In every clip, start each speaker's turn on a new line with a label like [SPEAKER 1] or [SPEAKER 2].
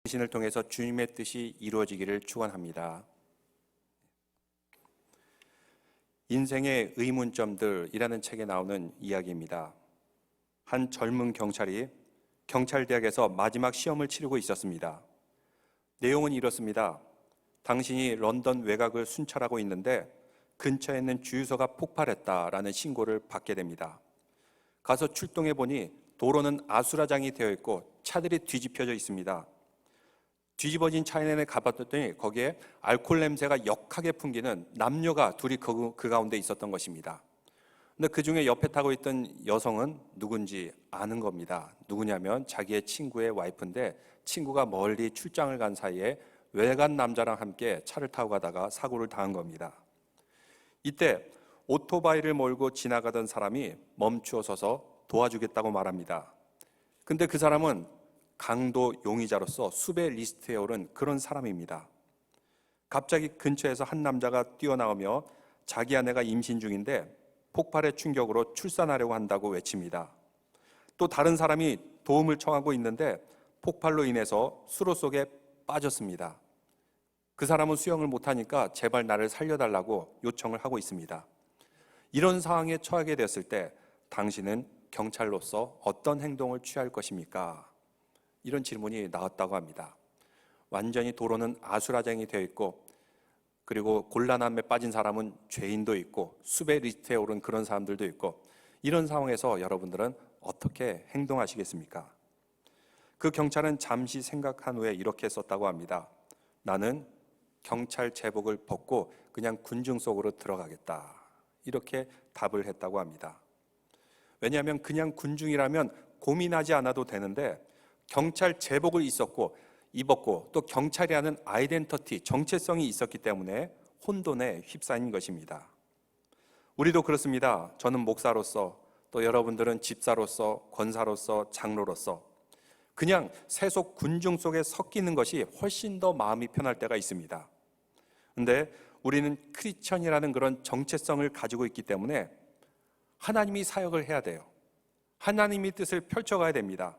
[SPEAKER 1] 당신을 통해서 주님의 뜻이 이루어지기를 축원합니다. 인생의 의문점들이라는 책에 나오는 이야기입니다. 한 젊은 경찰이 경찰대학에서 마지막 시험을 치르고 있었습니다. 내용은 이렇습니다. 당신이 런던 외곽을 순찰하고 있는데 근처에 있는 주유소가 폭발했다라는 신고를 받게 됩니다. 가서 출동해 보니 도로는 아수라장이 되어 있고 차들이 뒤집혀져 있습니다. 뒤집어진 차 안에 가봤더니 거기에 알코올 냄새가 역하게 풍기는 남녀가 둘이 그 가운데 있었던 것입니다. 근데 그 중에 옆에 타고 있던 여성은 누군지 아는 겁니다. 누구냐면 자기의 친구의 와이프인데 친구가 멀리 출장을 간 사이에 외간 남자랑 함께 차를 타고 가다가 사고를 당한 겁니다. 이때 오토바이를 몰고 지나가던 사람이 멈추어 서서 도와주겠다고 말합니다. 근데 그 사람은 강도 용의자로서 수배 리스트에 오른 그런 사람입니다. 갑자기 근처에서 한 남자가 뛰어나오며 자기 아내가 임신 중인데 폭발의 충격으로 출산하려고 한다고 외칩니다. 또 다른 사람이 도움을 청하고 있는데 폭발로 인해서 수로 속에 빠졌습니다. 그 사람은 수영을 못하니까 제발 나를 살려달라고 요청을 하고 있습니다. 이런 상황에 처하게 되었을 때 당신은 경찰로서 어떤 행동을 취할 것입니까? 이런 질문이 나왔다고 합니다. 완전히 도로는 아수라장이 되어 있고 그리고 곤란함에 빠진 사람은 죄인도 있고 수배 리스트에 오른 그런 사람들도 있고 이런 상황에서 여러분들은 어떻게 행동하시겠습니까? 그 경찰은 잠시 생각한 후에 이렇게 썼다고 합니다. 나는 경찰 제복을 벗고 그냥 군중 속으로 들어가겠다. 이렇게 답을 했다고 합니다. 왜냐하면 그냥 군중이라면 고민하지 않아도 되는데 경찰 제복을 입었고 또 경찰이라는 아이덴티티, 정체성이 있었기 때문에 혼돈에 휩싸인 것입니다. 우리도 그렇습니다. 저는 목사로서 또 여러분들은 집사로서, 권사로서, 장로로서 그냥 세속 군중 속에 섞이는 것이 훨씬 더 마음이 편할 때가 있습니다. 그런데 우리는 크리스천이라는 그런 정체성을 가지고 있기 때문에 하나님이 사역을 해야 돼요. 하나님의 뜻을 펼쳐가야 됩니다.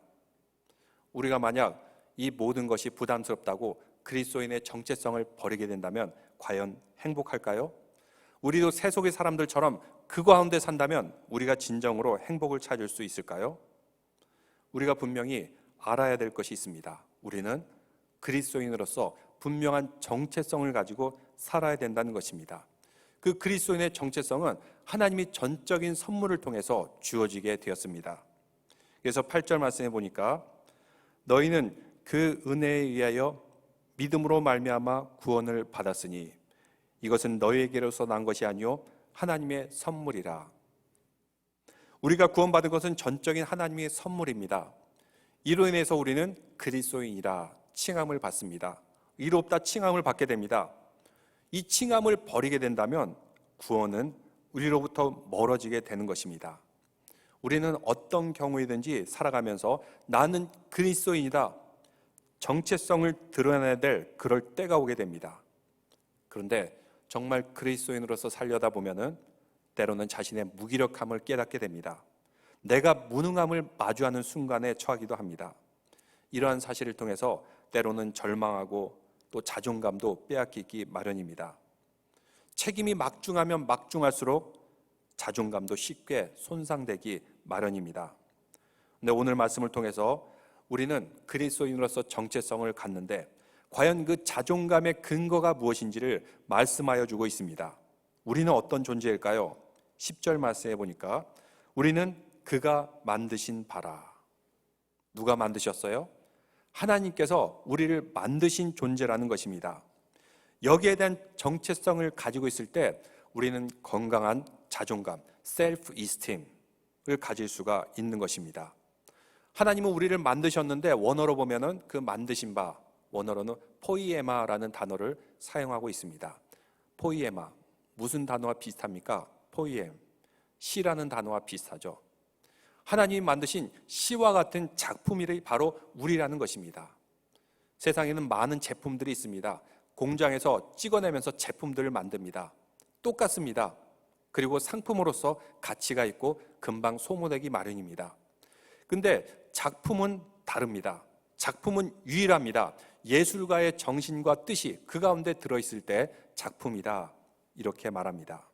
[SPEAKER 1] 우리가 만약 이 모든 것이 부담스럽다고 그리스도인의 정체성을 버리게 된다면 과연 행복할까요? 우리도 세속의 사람들처럼 그 가운데 산다면 우리가 진정으로 행복을 찾을 수 있을까요? 우리가 분명히 알아야 될 것이 있습니다. 우리는 그리스도인으로서 분명한 정체성을 가지고 살아야 된다는 것입니다. 그 그리스도인의 정체성은 하나님이 전적인 선물을 통해서 주어지게 되었습니다. 그래서 8절 말씀해 보니까 너희는 그 은혜에 의하여 믿음으로 말미암아 구원을 받았으니 이것은 너희에게로서 난 것이 아니요 하나님의 선물이라. 우리가 구원받은 것은 전적인 하나님의 선물입니다. 이로 인해서 우리는 그리스도인이라 칭함을 받습니다. 이롭다 칭함을 받게 됩니다. 이 칭함을 버리게 된다면 구원은 우리로부터 멀어지게 되는 것입니다. 우리는 어떤 경우이든지 살아가면서 나는 그리스도인이다 정체성을 드러내야 될 그럴 때가 오게 됩니다. 그런데 정말 그리스도인으로서 살려다 보면은 때로는 자신의 무기력함을 깨닫게 됩니다. 내가 무능함을 마주하는 순간에 처하기도 합니다. 이러한 사실을 통해서 때로는 절망하고 또 자존감도 빼앗기기 마련입니다. 책임이 막중하면 막중할수록 자존감도 쉽게 손상되기 마련입니다. 근데 오늘 말씀을 통해서 우리는 그리스도인으로서 정체성을 갖는데 과연 그 자존감의 근거가 무엇인지를 말씀하여 주고 있습니다. 우리는 어떤 존재일까요? 10절 말씀해 보니까 우리는 그가 만드신 바라. 누가 만드셨어요? 하나님께서 우리를 만드신 존재라는 것입니다. 여기에 대한 정체성을 가지고 있을 때 우리는 건강한 자존감, 셀프 이스팀을 가질 수가 있는 것입니다. 하나님은 우리를 만드셨는데 원어로 보면은 그 만드신 바, 원어로는 포이에마라는 단어를 사용하고 있습니다. 포이에마, 무슨 단어와 비슷합니까? 포이엠, 시라는 단어와 비슷하죠. 하나님이 만드신 시와 같은 작품이 바로 우리라는 것입니다. 세상에는 많은 제품들이 있습니다. 공장에서 찍어내면서 제품들을 만듭니다. 똑같습니다. 그리고 상품으로서 가치가 있고 금방 소모되기 마련입니다. 근데 작품은 다릅니다. 작품은 유일합니다. 예술가의 정신과 뜻이 그 가운데 들어있을 때 작품이다, 이렇게 말합니다.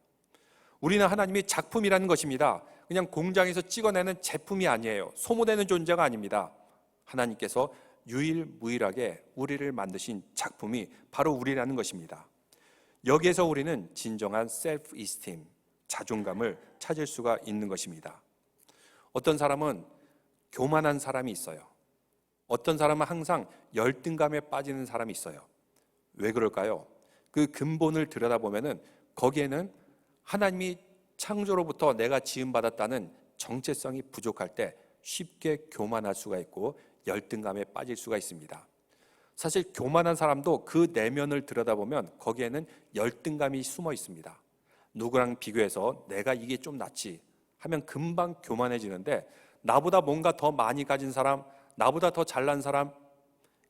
[SPEAKER 1] 우리는 하나님이 작품이라는 것입니다. 그냥 공장에서 찍어내는 제품이 아니에요. 소모되는 존재가 아닙니다. 하나님께서 유일무이하게 우리를 만드신 작품이 바로 우리라는 것입니다. 여기에서 우리는 진정한 셀프 이스팀, 자존감을 찾을 수가 있는 것입니다. 어떤 사람은 교만한 사람이 있어요. 어떤 사람은 항상 열등감에 빠지는 사람이 있어요. 왜 그럴까요? 그 근본을 들여다보면은 거기에는 하나님이 창조로부터 내가 지음받았다는 정체성이 부족할 때 쉽게 교만할 수가 있고 열등감에 빠질 수가 있습니다. 사실 교만한 사람도 그 내면을 들여다보면 거기에는 열등감이 숨어 있습니다. 누구랑 비교해서 내가 이게 좀 낫지 하면 금방 교만해지는데, 나보다 뭔가 더 많이 가진 사람, 나보다 더 잘난 사람,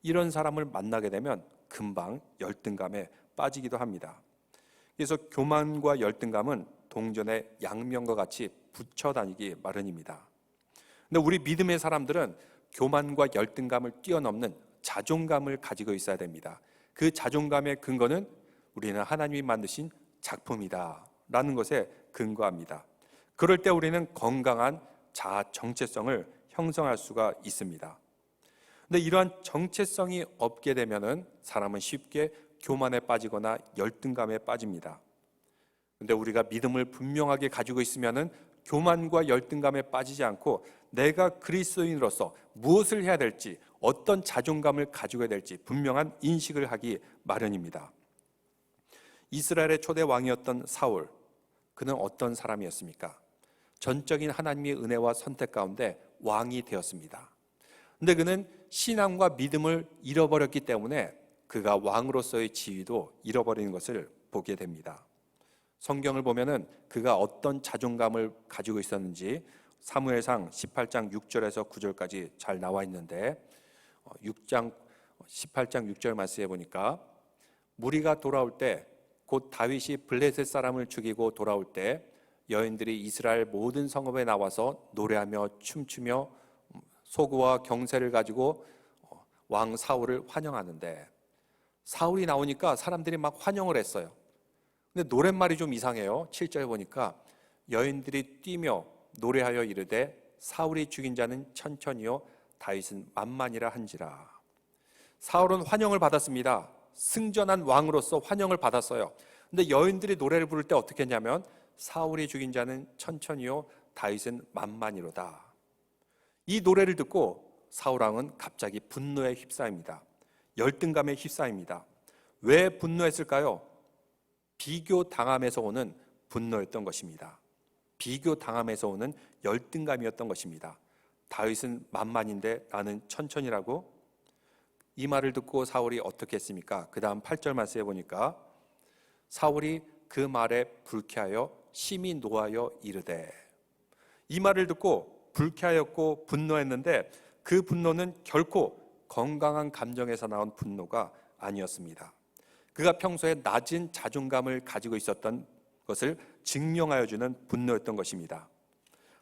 [SPEAKER 1] 이런 사람을 만나게 되면 금방 열등감에 빠지기도 합니다. 그래서 교만과 열등감은 동전의 양면과 같이 붙여 다니기 마련입니다. 근데 우리 믿음의 사람들은 교만과 열등감을 뛰어넘는 자존감을 가지고 있어야 됩니다. 그 자존감의 근거는 우리는 하나님이 만드신 작품이다 라는 것에 근거합니다. 그럴 때 우리는 건강한 자아 정체성을 형성할 수가 있습니다. 근데 이러한 정체성이 없게 되면은 사람은 쉽게 교만에 빠지거나 열등감에 빠집니다. 근데 우리가 믿음을 분명하게 가지고 있으면은 교만과 열등감에 빠지지 않고 내가 그리스도인으로서 무엇을 해야 될지, 어떤 자존감을 가지고 될지 분명한 인식을 하기 마련입니다. 이스라엘의 초대 왕이었던 사울, 그는 어떤 사람이었습니까? 전적인 하나님의 은혜와 선택 가운데 왕이 되었습니다. 근데 그는 신앙과 믿음을 잃어버렸기 때문에 그가 왕으로서의 지위도 잃어버리는 것을 보게 됩니다. 성경을 보면은 그가 어떤 자존감을 가지고 있었는지 사무엘상 18장 6절에서 9절까지 잘 나와 있는데, 18장 6절 말씀해 보니까 무리가 돌아올 때, 곧 다윗이 블레셋 사람을 죽이고 돌아올 때 여인들이 이스라엘 모든 성읍에 나와서 노래하며 춤추며 소구와 경세를 가지고 왕 사울을 환영하는데, 사울이 나오니까 사람들이 막 환영을 했어요. 근데 노랫말이 좀 이상해요. 7절 보니까 여인들이 뛰며 노래하여 이르되 사울이 죽인 자는 천천히요 다윗은 만만이라 한지라. 사울은 환영을 받았습니다. 승전한 왕으로서 환영을 받았어요. 근데 여인들이 노래를 부를 때 어떻게 했냐면 사울이 죽인 자는 천천히요 다윗은 만만이로다. 이 노래를 듣고 사울 왕은 갑자기 분노에 휩싸입니다. 열등감에 휩싸입니다. 왜 분노했을까요? 비교당함에서 오는 분노였던 것입니다. 비교당함에서 오는 열등감이었던 것입니다. 다윗은 만만인데 나는 천천히라고? 이 말을 듣고 사울이 어떻게 했습니까? 그 다음 8절 말씀해 보니까 사울이 그 말에 불쾌하여 심히 노하여 이르되, 이 말을 듣고 불쾌하였고 분노했는데 그 분노는 결코 건강한 감정에서 나온 분노가 아니었습니다. 그가 평소에 낮은 자존감을 가지고 있었던 것을 증명하여 주는 분노였던 것입니다.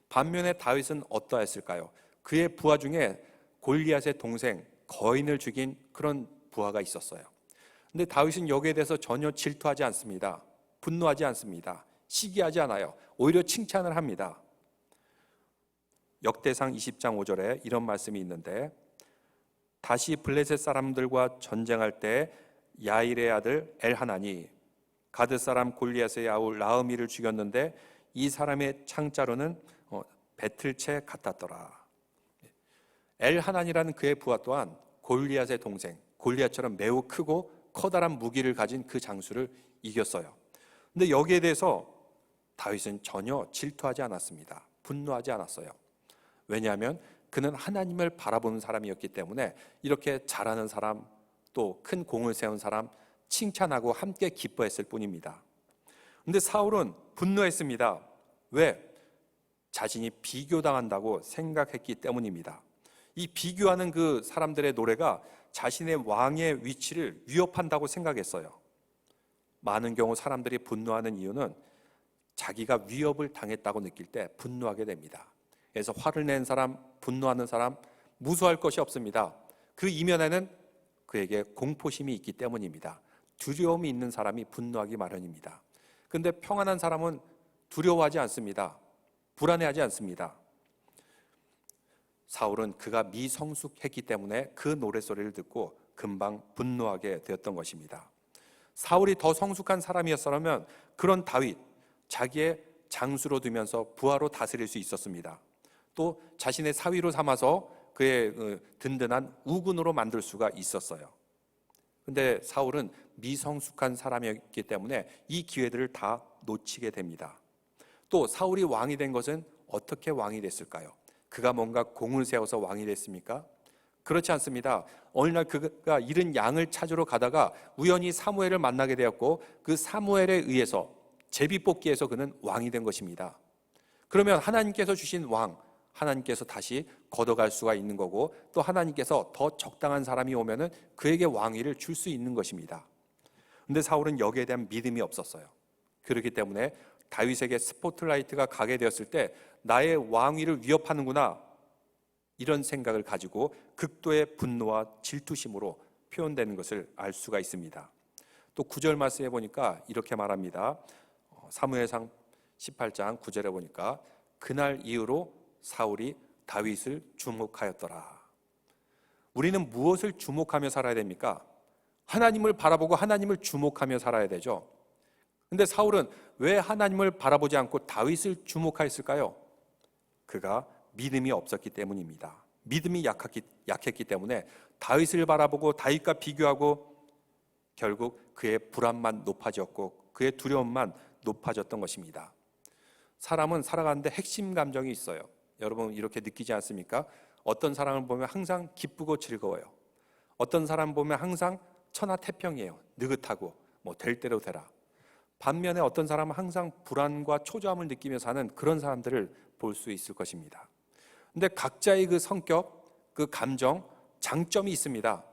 [SPEAKER 1] 반면에 다윗은 어떠했을까요? 그의 부하 중에 골리앗의 동생 거인을 죽인 그런 부하가 있었어요. 근데 다윗은 여기에 대해서 전혀 질투하지 않습니다. 분노하지 않습니다. 시기하지 않아요. 오히려 칭찬을 합니다. 역대상 20장 5절에 이런 말씀이 있는데, 다시 블레셋 사람들과 전쟁할 때 야일의 아들 엘하나니 가드 사람 골리앗의 아우 라흐미를 죽였는데 이 사람의 창자로는 배틀채 같았더라. 엘하나니라는 그의 부하 또한 골리앗의 동생, 골리앗처럼 매우 크고 커다란 무기를 가진 그 장수를 이겼어요. 근데 여기에 대해서 다윗은 전혀 질투하지 않았습니다. 분노하지 않았어요. 왜냐하면 그는 하나님을 바라보는 사람이었기 때문에 이렇게 잘하는 사람, 또 큰 공을 세운 사람 칭찬하고 함께 기뻐했을 뿐입니다. 그런데 사울은 분노했습니다. 왜? 자신이 비교당한다고 생각했기 때문입니다. 이 비교하는 그 사람들의 노래가 자신의 왕의 위치를 위협한다고 생각했어요. 많은 경우 사람들이 분노하는 이유는 자기가 위협을 당했다고 느낄 때 분노하게 됩니다. 그래서 화를 낸 사람, 분노하는 사람 무수할 것이 없습니다. 그 이면에는 그에게 공포심이 있기 때문입니다. 두려움이 있는 사람이 분노하기 마련입니다. 그런데 평안한 사람은 두려워하지 않습니다. 불안해하지 않습니다. 사울은 그가 미성숙했기 때문에 그 노랫소리를 듣고 금방 분노하게 되었던 것입니다. 사울이 더 성숙한 사람이었다면 그런 다윗, 자기의 장수로 두면서 부하로 다스릴 수 있었습니다. 또 자신의 사위로 삼아서 그의 든든한 우군으로 만들 수가 있었어요. 그런데 사울은 미성숙한 사람이었기 때문에 이 기회들을 다 놓치게 됩니다. 또 사울이 왕이 된 것은 어떻게 왕이 됐을까요? 그가 뭔가 공을 세워서 왕이 됐습니까? 그렇지 않습니다. 어느 날 그가 잃은 양을 찾으러 가다가 우연히 사무엘을 만나게 되었고 그 사무엘에 의해서 제비뽑기에서 그는 왕이 된 것입니다. 그러면 하나님께서 주신 왕, 하나님께서 다시 걷어갈 수가 있는 거고 또 하나님께서 더 적당한 사람이 오면은 그에게 왕위를 줄 수 있는 것입니다. 그런데 사울은 여기에 대한 믿음이 없었어요. 그렇기 때문에 다윗에게 스포트라이트가 가게 되었을 때 나의 왕위를 위협하는구나 이런 생각을 가지고 극도의 분노와 질투심으로 표현되는 것을 알 수가 있습니다. 또 9절 말씀에 보니까 이렇게 말합니다. 사무엘상 18장 9절에 보니까 그날 이후로 사울이 다윗을 주목하였더라. 우리는 무엇을 주목하며 살아야 됩니까? 하나님을 바라보고 하나님을 주목하며 살아야 되죠. 근데 사울은 왜 하나님을 바라보지 않고 다윗을 주목하였을까요? 그가 믿음이 없었기 때문입니다. 믿음이 약했기 때문에 다윗을 바라보고 다윗과 비교하고 결국 그의 불안만 높아졌고 그의 두려움만 높아졌던 것입니다. 사람은 살아가는데 핵심 감정이 있어요. 여러분 이렇게 느끼지 않습니까? 어떤 사람을 보면 항상 기쁘고 즐거워요. 어떤 사람 보면 항상 천하태평이에요. 느긋하고 될 대로 되라. 반면에 어떤 사람은 항상 불안과 초조함을 느끼며 사는 그런 사람들을 볼 수 있을 것입니다. 근데 각자의 그 성격, 그 감정, 장점이 있습니다.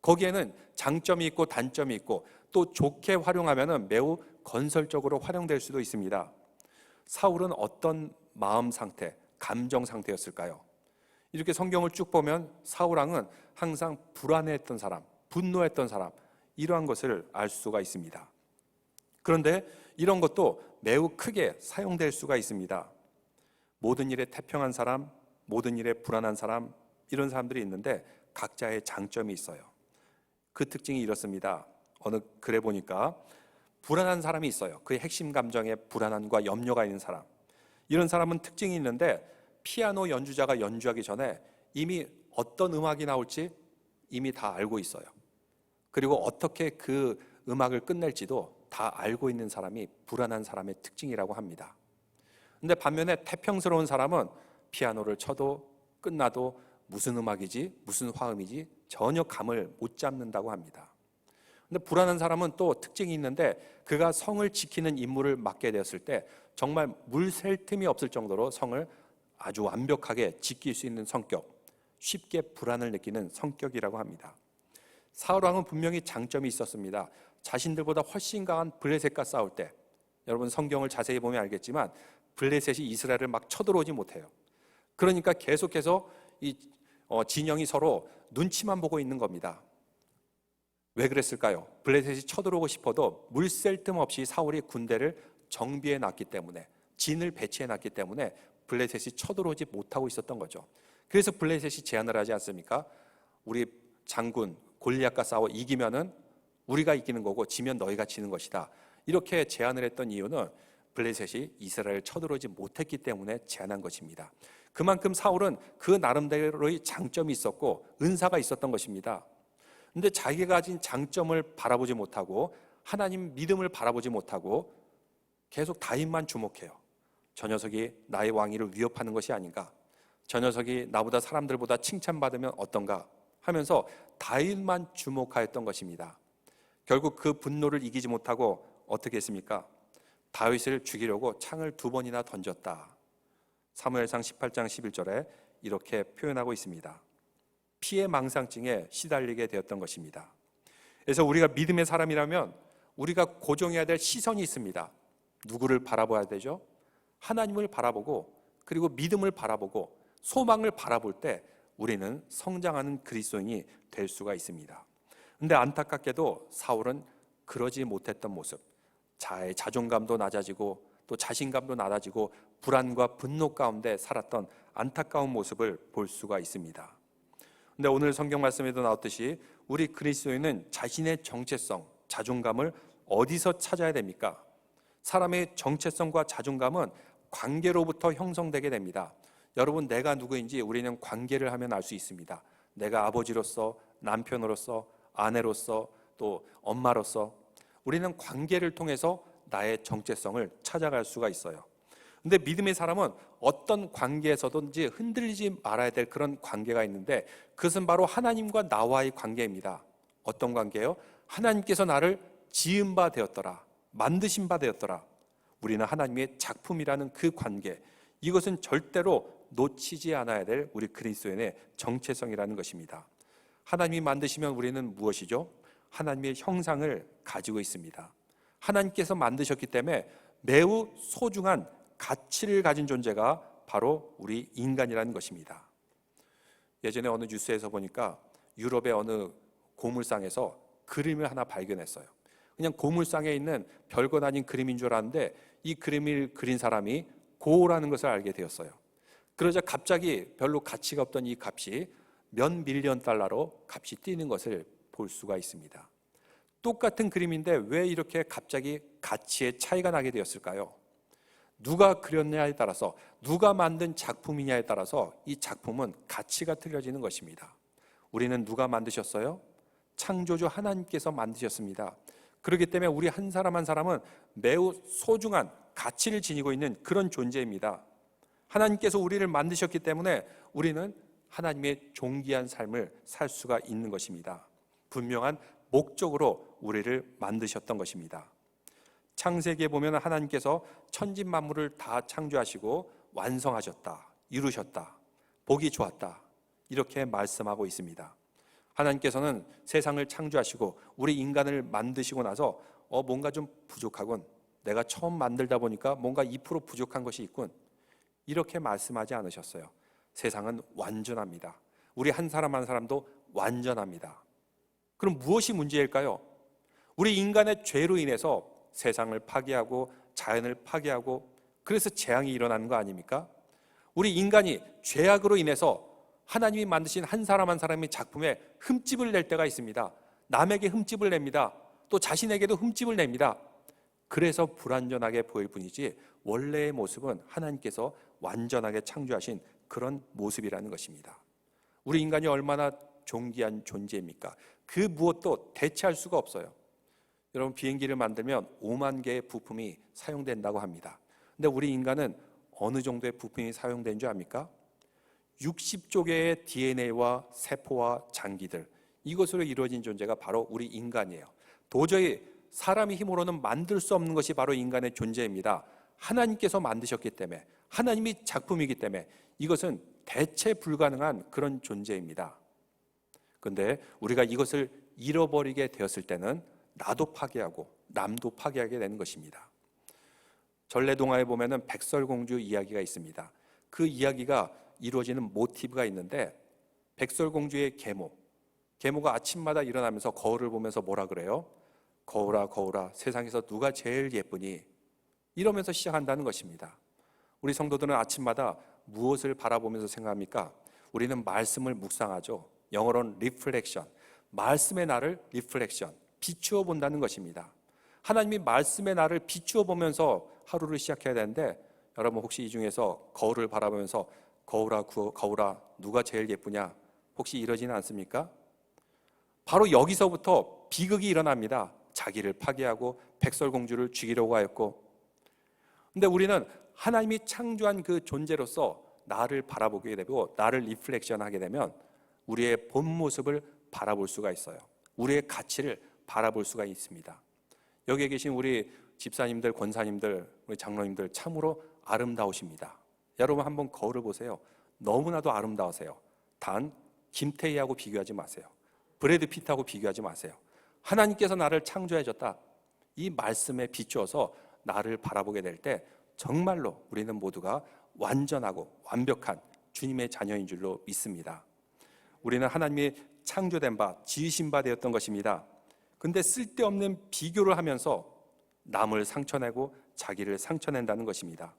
[SPEAKER 1] 거기에는 장점이 있고 단점이 있고 또 좋게 활용하면 매우 건설적으로 활용될 수도 있습니다. 사울은 어떤 마음 상태, 감정 상태였을까요? 이렇게 성경을 쭉 보면 사울 왕은 항상 불안해했던 사람, 분노했던 사람, 이러한 것을 알 수가 있습니다. 그런데 이런 것도 매우 크게 사용될 수가 있습니다. 모든 일에 태평한 사람, 모든 일에 불안한 사람, 이런 사람들이 있는데 각자의 장점이 있어요. 그 특징이 이렇습니다. 어느 글에 보니까 불안한 사람이 있어요. 그의 핵심 감정에 불안함과 염려가 있는 사람. 이런 사람은 특징이 있는데 피아노 연주자가 연주하기 전에 이미 어떤 음악이 나올지 이미 다 알고 있어요. 그리고 어떻게 그 음악을 끝낼지도 다 알고 있는 사람이 불안한 사람의 특징이라고 합니다. 근데 반면에 태평스러운 사람은 피아노를 쳐도 끝나도 무슨 음악이지 무슨 화음이지 전혀 감을 못 잡는다고 합니다. 근데 불안한 사람은 또 특징이 있는데 그가 성을 지키는 임무를 맡게 되었을 때 정말 물 샐 틈이 없을 정도로 성을 아주 완벽하게 지킬 수 있는 성격, 쉽게 불안을 느끼는 성격이라고 합니다. 사울 왕은 분명히 장점이 있었습니다. 자신들보다 훨씬 강한 블레셋과 싸울 때, 여러분 성경을 자세히 보면 알겠지만 블레셋이 이스라엘을 막 쳐들어오지 못해요. 그러니까 계속해서 이 진영이 서로 눈치만 보고 있는 겁니다. 왜 그랬을까요? 블레셋이 쳐들어오고 싶어도 물 셀 틈 없이 사울이 군대를 정비해 놨기 때문에, 진을 배치해 놨기 때문에 블레셋이 쳐들어오지 못하고 있었던 거죠. 그래서 블레셋이 제안을 하지 않습니까? 우리 장군 골리앗과 싸워 이기면은 우리가 이기는 거고 지면 너희가 지는 것이다. 이렇게 제안을 했던 이유는 블레셋이 이스라엘을 쳐들어오지 못했기 때문에 제안한 것입니다. 그만큼 사울은 그 나름대로의 장점이 있었고 은사가 있었던 것입니다. 그런데 자기가 가진 장점을 바라보지 못하고 하나님 믿음을 바라보지 못하고 계속 다윗만 주목해요. 저 녀석이 나의 왕위를 위협하는 것이 아닌가, 저 녀석이 나보다 사람들보다 칭찬받으면 어떤가 하면서 다윗만 주목하였던 것입니다. 결국 그 분노를 이기지 못하고 어떻게 했습니까? 다윗을 죽이려고 창을 2번이나 던졌다. 사무엘상 18장 11절에 이렇게 표현하고 있습니다. 피해 망상증에 시달리게 되었던 것입니다. 그래서 우리가 믿음의 사람이라면 우리가 고정해야 될 시선이 있습니다. 누구를 바라봐야 되죠? 하나님을 바라보고 그리고 믿음을 바라보고 소망을 바라볼 때 우리는 성장하는 그리스도인이 될 수가 있습니다. 근데 안타깝게도 사울은 그러지 못했던 모습, 자존감도 낮아지고 또 자신감도 낮아지고 불안과 분노 가운데 살았던 안타까운 모습을 볼 수가 있습니다. 근데 오늘 성경 말씀에도 나왔듯이 우리 그리스도인은 자신의 정체성, 자존감을 어디서 찾아야 됩니까? 사람의 정체성과 자존감은 관계로부터 형성되게 됩니다. 여러분, 내가 누구인지 우리는 관계를 하면 알 수 있습니다. 내가 아버지로서, 남편으로서, 아내로서, 또 엄마로서 우리는 관계를 통해서 나의 정체성을 찾아갈 수가 있어요. 근데 믿음의 사람은 어떤 관계에서든지 흔들리지 말아야 될 그런 관계가 있는데, 그것은 바로 하나님과 나와의 관계입니다. 어떤 관계예요? 하나님께서 나를 지은 바 되었더라, 만드신 바 되었더라. 우리는 하나님의 작품이라는 그 관계, 이것은 절대로 놓치지 않아야 될 우리 그리스도인의 정체성이라는 것입니다. 하나님이 만드시면 우리는 무엇이죠? 하나님의 형상을 가지고 있습니다. 하나님께서 만드셨기 때문에 매우 소중한 가치를 가진 존재가 바로 우리 인간이라는 것입니다. 예전에 어느 뉴스에서 보니까 유럽의 어느 고물상에서 그림을 하나 발견했어요. 그냥 고물상에 있는 별것 아닌 그림인 줄 알았는데 이 그림을 그린 사람이 고라는 것을 알게 되었어요. 그러자 갑자기 별로 가치가 없던 이 값이 몇 밀리언 달러로 값이 뛰는 것을 볼 수가 있습니다. 똑같은 그림인데 왜 이렇게 갑자기 가치의 차이가 나게 되었을까요? 누가 그렸냐에 따라서, 누가 만든 작품이냐에 따라서 이 작품은 가치가 틀려지는 것입니다. 우리는 누가 만드셨어요? 창조주 하나님께서 만드셨습니다. 그렇기 때문에 우리 한 사람 한 사람은 매우 소중한 가치를 지니고 있는 그런 존재입니다. 하나님께서 우리를 만드셨기 때문에 우리는 하나님의 존귀한 삶을 살 수가 있는 것입니다. 분명한 목적으로 우리를 만드셨던 것입니다. 창세기에 보면 하나님께서 천지 만물을 다 창조하시고 완성하셨다, 이루셨다, 보기 좋았다, 이렇게 말씀하고 있습니다. 하나님께서는 세상을 창조하시고 우리 인간을 만드시고 나서 뭔가 좀 부족하군, 내가 처음 만들다 보니까 뭔가 2% 부족한 것이 있군, 이렇게 말씀하지 않으셨어요. 세상은 완전합니다. 우리 한 사람 한 사람도 완전합니다. 그럼 무엇이 문제일까요? 우리 인간의 죄로 인해서 세상을 파괴하고 자연을 파괴하고 그래서 재앙이 일어나는 거 아닙니까? 우리 인간이 죄악으로 인해서 하나님이 만드신 한 사람 한 사람의 작품에 흠집을 낼 때가 있습니다. 남에게 흠집을 냅니다. 또 자신에게도 흠집을 냅니다. 그래서 불완전하게 보일 뿐이지 원래의 모습은 하나님께서 완전하게 창조하신 그런 모습이라는 것입니다. 우리 인간이 얼마나 존귀한 존재입니까? 그 무엇도 대체할 수가 없어요. 여러분, 비행기를 만들면 5만 개의 부품이 사용된다고 합니다. 근데 우리 인간은 어느 정도의 부품이 사용된 줄 압니까? 60조 개의 DNA와 세포와 장기들, 이것으로 이루어진 존재가 바로 우리 인간이에요. 도저히 사람의 힘으로는 만들 수 없는 것이 바로 인간의 존재입니다. 하나님께서 만드셨기 때문에, 하나님이 작품이기 때문에 이것은 대체 불가능한 그런 존재입니다. 그런데 우리가 이것을 잃어버리게 되었을 때는 나도 파괴하고 남도 파괴하게 되는 것입니다. 전래동화에 보면은 백설공주 이야기가 있습니다. 그 이야기가 이루어지는 모티브가 있는데, 백설공주의 계모가 아침마다 일어나면서 거울을 보면서 뭐라 그래요? 거울아 거울아, 세상에서 누가 제일 예쁘니? 이러면서 시작한다는 것입니다. 우리 성도들은 아침마다 무엇을 바라보면서 생각합니까? 우리는 말씀을 묵상하죠. 영어로는 리플렉션, 말씀의 나를 리플렉션, 비추어 본다는 것입니다. 하나님이 말씀의 나를 비추어 보면서 하루를 시작해야 되는데, 여러분 혹시 이 중에서 거울을 바라보면서 거울아 거울아 누가 제일 예쁘냐, 혹시 이러지는 않습니까? 바로 여기서부터 비극이 일어납니다. 자기를 파괴하고 백설공주를 죽이려고 하였고. 근데 우리는 하나님이 창조한 그 존재로서 나를 바라보게 되고 나를 리플렉션하게 되면 우리의 본 모습을 바라볼 수가 있어요. 우리의 가치를 바라볼 수가 있습니다. 여기에 계신 우리 집사님들, 권사님들, 우리 장로님들 참으로 아름다우십니다. 여러분 한번 거울을 보세요. 너무나도 아름다우세요. 단 김태희하고 비교하지 마세요. 브래드 피트하고 비교하지 마세요. 하나님께서 나를 창조해줬다, 이 말씀에 비추어서 나를 바라보게 될 때 정말로 우리는 모두가 완전하고 완벽한 주님의 자녀인 줄로 믿습니다. 우리는 하나님의 창조된 바, 지으신 바 되었던 것입니다. 근데 쓸데없는 비교를 하면서 남을 상처내고 자기를 상처낸다는 것입니다.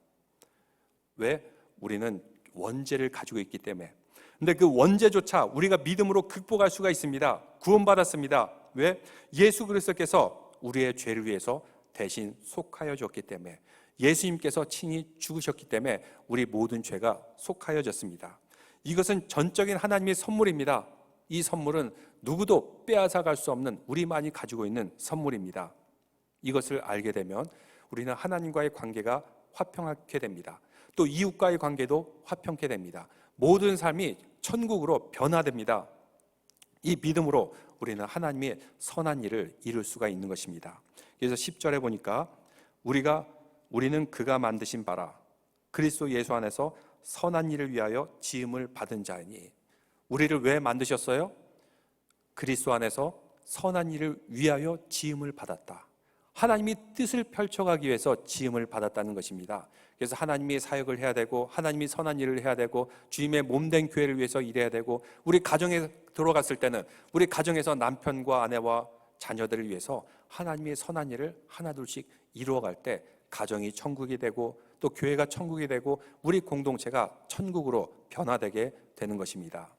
[SPEAKER 1] 왜? 우리는 원죄를 가지고 있기 때문에. 근데 그 원죄조차 우리가 믿음으로 극복할 수가 있습니다. 구원받았습니다. 왜? 예수 그리스도께서 우리의 죄를 위해서 대신 속하여 줬기 때문에, 예수님께서 친히 죽으셨기 때문에 우리 모든 죄가 속하여졌습니다. 이것은 전적인 하나님의 선물입니다. 이 선물은 누구도 빼앗아갈 수 없는 우리만이 가지고 있는 선물입니다. 이것을 알게 되면 우리는 하나님과의 관계가 화평하게 됩니다. 또 이웃과의 관계도 화평케 됩니다. 모든 삶이 천국으로 변화됩니다. 이 믿음으로 우리는 하나님의 선한 일을 이룰 수가 있는 것입니다. 그래서 10절에 보니까 우리는 그가 만드신 바라 그리스도 예수 안에서 선한 일을 위하여 지음을 받은 자이니. 우리를 왜 만드셨어요? 그리스도 안에서 선한 일을 위하여 지음을 받았다. 하나님이 뜻을 펼쳐가기 위해서 지음을 받았다는 것입니다. 그래서 하나님이 사역을 해야 되고, 하나님이 선한 일을 해야 되고, 주님의 몸된 교회를 위해서 일해야 되고, 우리 가정에 들어갔을 때는 우리 가정에서 남편과 아내와 자녀들을 위해서 하나님의 선한 일을 하나둘씩 이루어갈 때 가정이 천국이 되고, 또 교회가 천국이 되고, 우리 공동체가 천국으로 변화되게 되는 것입니다.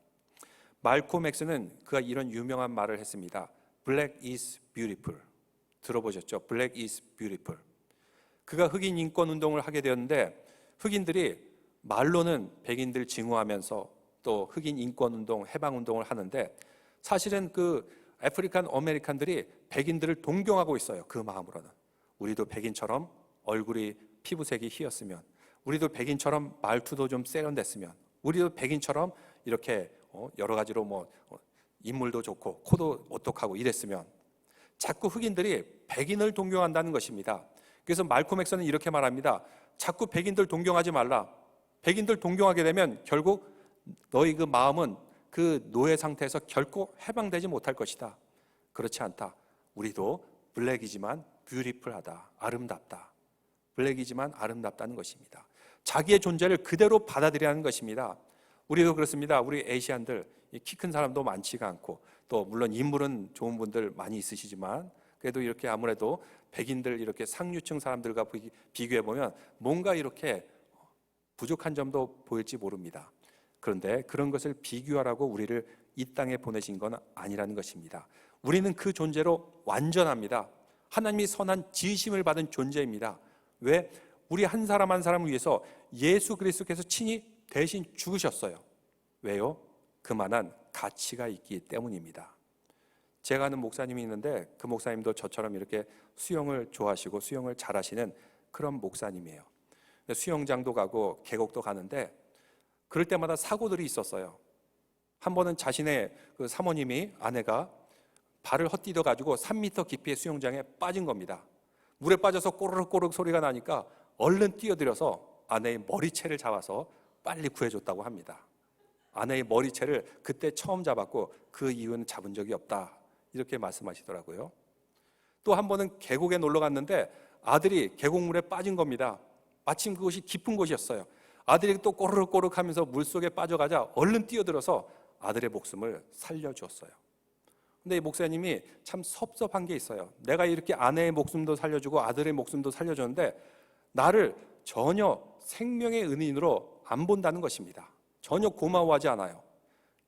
[SPEAKER 1] 말콤 X는 그가 이런 유명한 말을 했습니다. Black is beautiful. 들어보셨죠? Black is beautiful. 그가 흑인 인권 운동을 하게 되었는데, 흑인들이 말로는 백인들 증오하면서 또 흑인 인권 운동, 해방 운동을 하는데, 사실은 그 아프리칸 아메리칸들이 백인들을 동경하고 있어요. 그 마음으로는. 우리도 백인처럼 얼굴이 피부색이 희었으면, 우리도 백인처럼 말투도 좀 세련됐으면, 우리도 백인처럼 이렇게 여러 가지로 인물도 좋고 코도 오똑하고 이랬으면, 자꾸 흑인들이 백인을 동경한다는 것입니다. 그래서 말콤 X는 이렇게 말합니다. 자꾸 백인들 동경하지 말라. 백인들 동경하게 되면 결국 너희 그 마음은 그 노예 상태에서 결코 해방되지 못할 것이다. 그렇지 않다. 우리도 블랙이지만 뷰티풀하다. 아름답다. 블랙이지만 아름답다는 것입니다. 자기의 존재를 그대로 받아들이라는 것입니다. 우리도 그렇습니다. 우리 아시안들 키 큰 사람도 많지가 않고, 또 물론 인물은 좋은 분들 많이 있으시지만, 그래도 이렇게 아무래도 백인들 이렇게 상류층 사람들과 비교해 보면 뭔가 이렇게 부족한 점도 보일지 모릅니다. 그런데 그런 것을 비교하라고 우리를 이 땅에 보내신 건 아니라는 것입니다. 우리는 그 존재로 완전합니다. 하나님이 선한 지으심을 받은 존재입니다. 왜? 우리 한 사람 한 사람을 위해서 예수 그리스도께서 친히 대신 죽으셨어요. 왜요? 그만한 가치가 있기 때문입니다. 제가 아는 목사님이 있는데, 그 목사님도 저처럼 이렇게 수영을 좋아하시고 수영을 잘하시는 그런 목사님이에요. 수영장도 가고 계곡도 가는데 그럴 때마다 사고들이 있었어요. 한 번은 자신의 그 사모님이, 아내가 발을 헛디뎌 가지고 3m 깊이의 수영장에 빠진 겁니다. 물에 빠져서 꼬르륵꼬르륵 소리가 나니까 얼른 뛰어들어서 아내의 머리채를 잡아서 빨리 구해줬다고 합니다. 아내의 머리채를 그때 처음 잡았고 그 이후는 잡은 적이 없다, 이렇게 말씀하시더라고요. 또 한 번은 계곡에 놀러 갔는데 아들이 계곡물에 빠진 겁니다. 마침 그곳이 깊은 곳이었어요. 아들이 또 꼬르륵꼬르륵 하면서 물속에 빠져가자 얼른 뛰어들어서 아들의 목숨을 살려주었어요. 근데 이 목사님이 참 섭섭한 게 있어요. 내가 이렇게 아내의 목숨도 살려주고 아들의 목숨도 살려줬는데 나를 전혀 생명의 은인으로 안 본다는 것입니다. 전혀 고마워하지 않아요.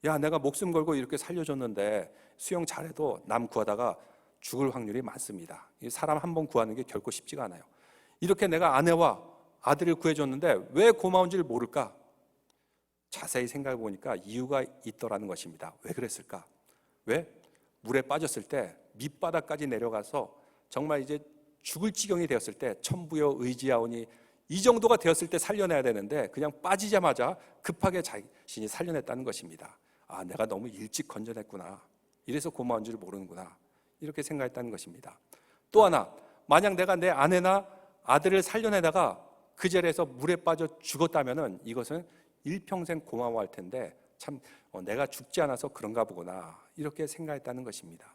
[SPEAKER 1] 야, 내가 목숨 걸고 이렇게 살려줬는데 수영 잘해도 남 구하다가 죽을 확률이 많습니다. 사람 한 번 구하는 게 결코 쉽지가 않아요. 이렇게 내가 아내와 아들을 구해줬는데 왜 고마운지를 모를까? 자세히 생각해 보니까 이유가 있더라는 것입니다. 왜 그랬을까? 왜? 물에 빠졌을 때 밑바닥까지 내려가서 정말 이제 죽을 지경이 되었을 때 천부여 의지하오니 이 정도가 되었을 때 살려내야 되는데 그냥 빠지자마자 급하게 자신이 살려냈다는 것입니다. 아, 내가 너무 일찍 건져냈구나. 이래서 고마운 줄 모르는구나. 이렇게 생각했다는 것입니다. 또 하나, 만약 내가 내 아내나 아들을 살려내다가 그 자리에서 물에 빠져 죽었다면은 이것은 일평생 고마워할 텐데 참 내가 죽지 않아서 그런가 보구나, 이렇게 생각했다는 것입니다.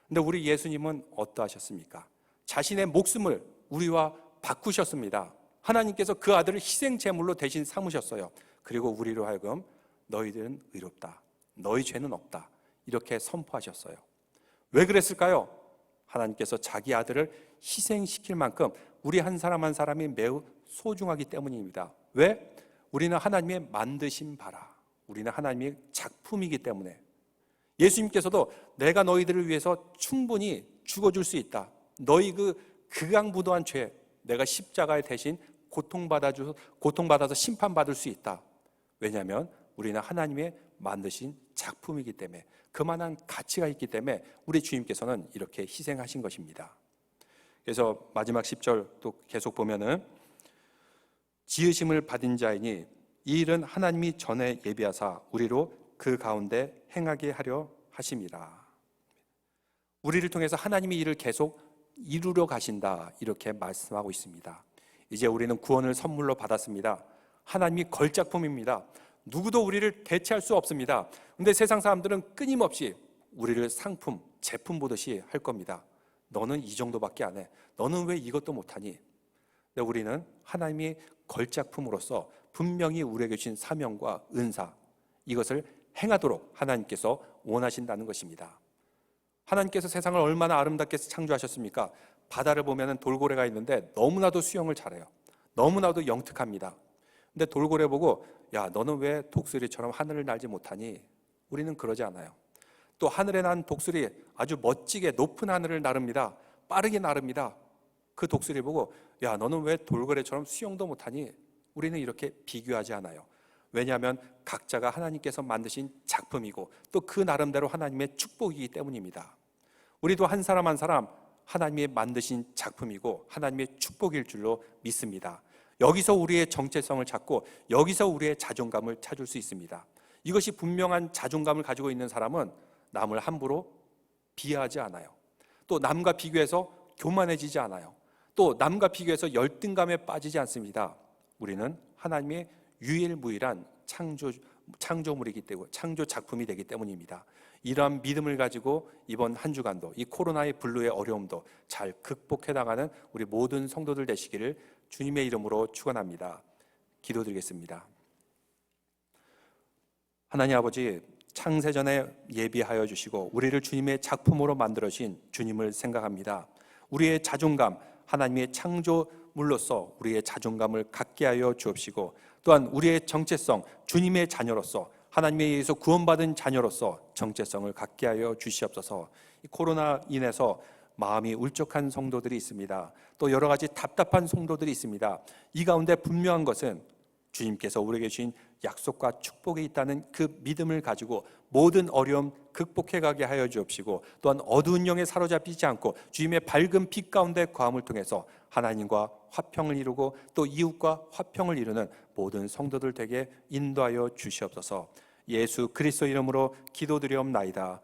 [SPEAKER 1] 근데 우리 예수님은 어떠하셨습니까? 자신의 목숨을 우리와 바꾸셨습니다. 하나님께서 그 아들을 희생 제물로 대신 삼으셨어요. 그리고 우리로 하여금 너희들은 의롭다, 너희 죄는 없다, 이렇게 선포하셨어요. 왜 그랬을까요? 하나님께서 자기 아들을 희생시킬 만큼 우리 한 사람 한 사람이 매우 소중하기 때문입니다. 왜? 우리는 하나님의 만드신 바라, 우리는 하나님의 작품이기 때문에. 예수님께서도 내가 너희들을 위해서 충분히 죽어줄 수 있다. 너희 그 극악무도한 죄, 내가 십자가에 대신 고통받아서 심판받을 수 있다. 왜냐하면 우리는 하나님의 만드신 작품이기 때문에, 그만한 가치가 있기 때문에 우리 주님께서는 이렇게 희생하신 것입니다. 그래서 마지막 10절 또 계속 보면은 지으심을 받은 자이니 이 일은 하나님이 전에 예비하사 우리로 그 가운데 행하게 하려 하심이라. 우리를 통해서 하나님이 이를 계속 이루려 가신다, 이렇게 말씀하고 있습니다. 이제 우리는 구원을 선물로 받았습니다. 하나님이 걸작품입니다. 누구도 우리를 대체할 수 없습니다. 그런데 세상 사람들은 끊임없이 우리를 상품, 제품 보듯이 할 겁니다. 너는 이 정도밖에 안 해. 너는 왜 이것도 못하니? 근데 우리는 하나님이 걸작품으로서 분명히 우리에게 주신 사명과 은사, 이것을 행하도록 하나님께서 원하신다는 것입니다. 하나님께서 세상을 얼마나 아름답게 창조하셨습니까? 바다를 보면 돌고래가 있는데 너무나도 수영을 잘해요. 너무나도 영특합니다. 근데 돌고래 보고, 야, 너는 왜 독수리처럼 하늘을 날지 못하니? 우리는 그러지 않아요. 또 하늘에 난 독수리 아주 멋지게 높은 하늘을 나릅니다. 빠르게 나릅니다. 그 독수리 보고, 야, 너는 왜 돌고래처럼 수영도 못하니? 우리는 이렇게 비교하지 않아요. 왜냐하면 각자가 하나님께서 만드신 작품이고 또 그 나름대로 하나님의 축복이기 때문입니다. 우리도 한 사람 한 사람 하나님이 만드신 작품이고 하나님의 축복일 줄로 믿습니다. 여기서 우리의 정체성을 찾고 여기서 우리의 자존감을 찾을 수 있습니다. 이것이 분명한 자존감을 가지고 있는 사람은 남을 함부로 비하하지 않아요. 또 남과 비교해서 교만해지지 않아요. 또 남과 비교해서 열등감에 빠지지 않습니다. 우리는 하나님의 유일무이한 창조물이기 때문에, 창조 작품이 되기 때문입니다. 이러한 믿음을 가지고 이번 한 주간도 이 코로나의 불루의 어려움도 잘 극복해 나가는 우리 모든 성도들 되시기를 주님의 이름으로 축원합니다. 기도드리겠습니다. 하나님 아버지, 창세전에 예비하여 주시고 우리를 주님의 작품으로 만들어 주신 주님을 생각합니다. 우리의 자존감, 하나님의 창조물로서 우리의 자존감을 갖게 하여 주옵시고, 또한 우리의 정체성, 주님의 자녀로서, 하나님에 의해서 구원받은 자녀로서 정체성을 갖게 하여 주시옵소서. 이 코로나 인해서 마음이 울적한 성도들이 있습니다. 또 여러 가지 답답한 성도들이 있습니다. 이 가운데 분명한 것은 주님께서 우리에게 주신 약속과 축복이 있다는 그 믿음을 가지고 모든 어려움 극복해 가게 하여 주옵시고, 또한 어두운 영에 사로잡히지 않고 주님의 밝은 빛 가운데 거함을 통해서 하나님과 화평을 이루고 또 이웃과 화평을 이루는 모든 성도들 되게 인도하여 주시옵소서. 예수 그리스도 이름으로 기도드리옵나이다.